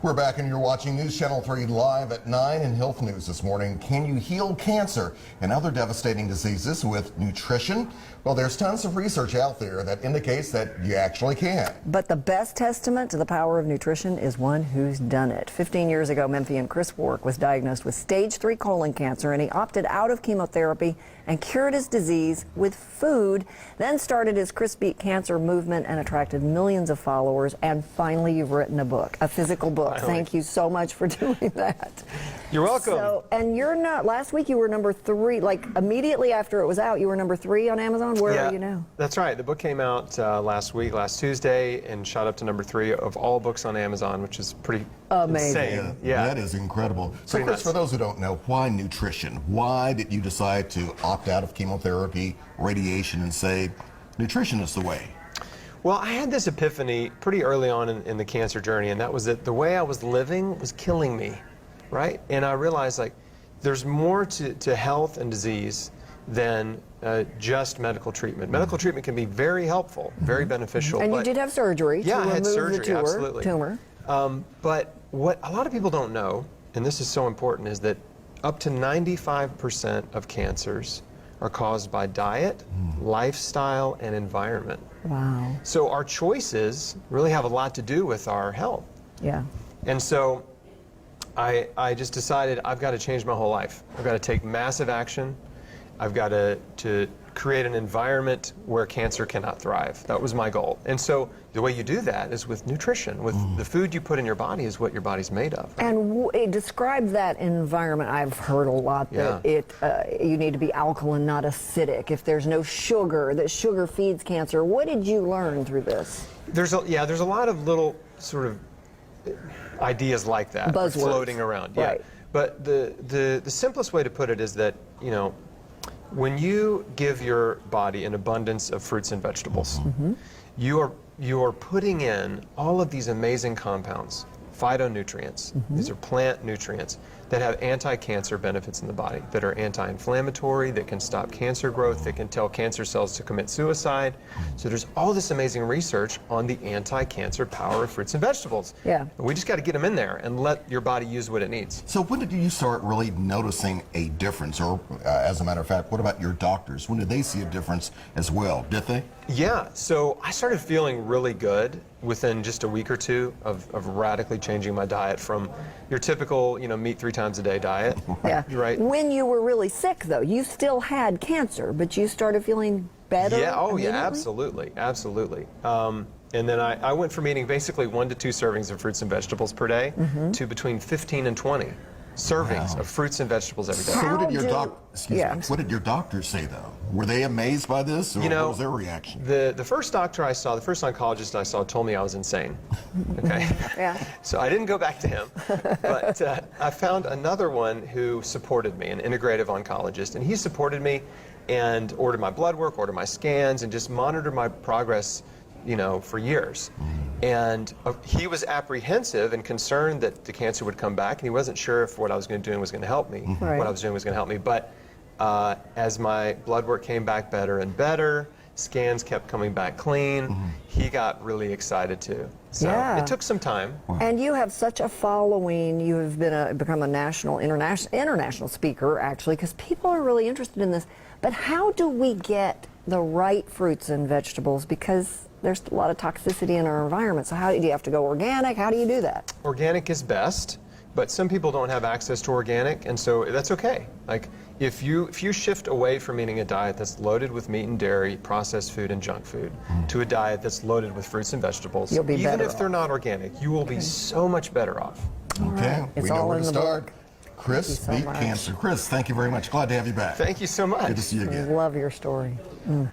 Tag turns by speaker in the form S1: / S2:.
S1: We're back and you're watching News Channel 3 live at 9 in Health News this morning. Can you heal cancer and other devastating diseases with nutrition? Well, there's tons of research out there that indicates that you actually can.
S2: But the best testament to the power of nutrition is one who's done it. 15 years ago, Memphian Chris Wark was diagnosed with stage 3 colon cancer, and he opted out of chemotherapy and cured his disease with food, then started his Chris Beat Cancer movement and attracted millions of followers. And finally, you've written a book, a physical book. Thank you so much for doing that.
S3: You're welcome.
S2: So, and you're not, last week you were number 3, like immediately after it was out, you were number 3 on Amazon. Where are you now?
S3: That's right. The book came out last Tuesday, and shot up to number 3 of all books on Amazon, which is pretty
S2: amazing.
S3: insane.
S1: Yeah, that is incredible. So Chris, for those who don't know, why nutrition? Why did you decide to opt out of chemotherapy, radiation, and say nutrition is the way?
S3: Well, I had this epiphany pretty early on in the cancer journey, and that was that the way I was living was killing me, right? And I realized, like, there's more to health and disease than just medical treatment. Medical treatment can be very helpful, very beneficial.
S2: And you did have surgery to
S3: I had
S2: remove
S3: surgery,
S2: the
S3: absolutely.
S2: tumor.
S3: But what a lot of people don't know, and this is so important, is that up to 95% of cancers are caused by diet, lifestyle, and environment.
S2: Wow.
S3: So our choices really have a lot to do with our health.
S2: Yeah.
S3: And so I just decided I've got to change my whole life. I've got to take massive action. I've got to create an environment where cancer cannot thrive. That was my goal. And so the way you do that is with nutrition. With the food you put in your body is what your body's made of. Right?
S2: And describe that environment. I've heard a lot that you need to be alkaline, not acidic. If there's no sugar, that sugar feeds cancer. What did you learn through this?
S3: There's a lot of little sort of ideas like that
S2: Buzzwords
S3: floating around. Yeah. Right. But the simplest way to put it is that, you know, when you give your body an abundance of fruits and vegetables, you are putting in all of these amazing compounds, phytonutrients. These are plant nutrients that have anti-cancer benefits in the body, that are anti-inflammatory, that can stop cancer growth, that can tell cancer cells to commit suicide. So there's all this amazing research on the anti-cancer power of fruits and vegetables.
S2: Yeah.
S3: We just got to get them in there and let your body use what it needs.
S1: So when did you start really noticing a difference? Or as a matter of fact, what about your doctors? When did they see a difference as well? Did they?
S3: Yeah, so I started feeling really good within just a week or two of radically changing my diet from your typical, you know, meat 3 times a day diet.
S2: Yeah.
S3: Right.
S2: When you were really sick, though, you still had cancer, but you started feeling better?
S3: Yeah, oh yeah,
S2: immediately?
S3: absolutely. And then I went from eating basically 1 to 2 servings of fruits and vegetables per day to between 15 and 20 servings of fruits and vegetables every day.
S1: So what did your doctors say, though? Were they amazed by this, or what was their reaction?
S3: The first doctor I saw, the first oncologist I saw, told me I was insane. Okay.
S2: Yeah.
S3: So I didn't go back to him, but I found another one who supported me, an integrative oncologist, and he supported me and ordered my blood work, ordered my scans, and just monitored my progress, you know, for years. And he was apprehensive and concerned that the cancer would come back, and he wasn't sure if what I was going to do was going to help me, what I was doing was going to help me. But as my blood work came back better and better, scans kept coming back clean, he got really excited too. So it took some time.
S2: And you have such a following. You have become a international speaker, actually, because people are really interested in this. But how do we get the right fruits and vegetables? Because there's a lot of toxicity in our environment. So how do you have to go organic? How do you do that?
S3: Organic is best, but some people don't have access to organic, and so that's okay. Like if you shift away from eating a diet that's loaded with meat and dairy, processed food and junk food, to a diet that's loaded with fruits and vegetables,
S2: you'll be
S3: even
S2: better
S3: if they're not organic, you will be so much better off.
S1: Okay, we know where to start. Chris Beat Cancer. Chris, thank you very much. Glad to have you back.
S3: Thank you so much.
S1: Good to see you again.
S2: Love your story.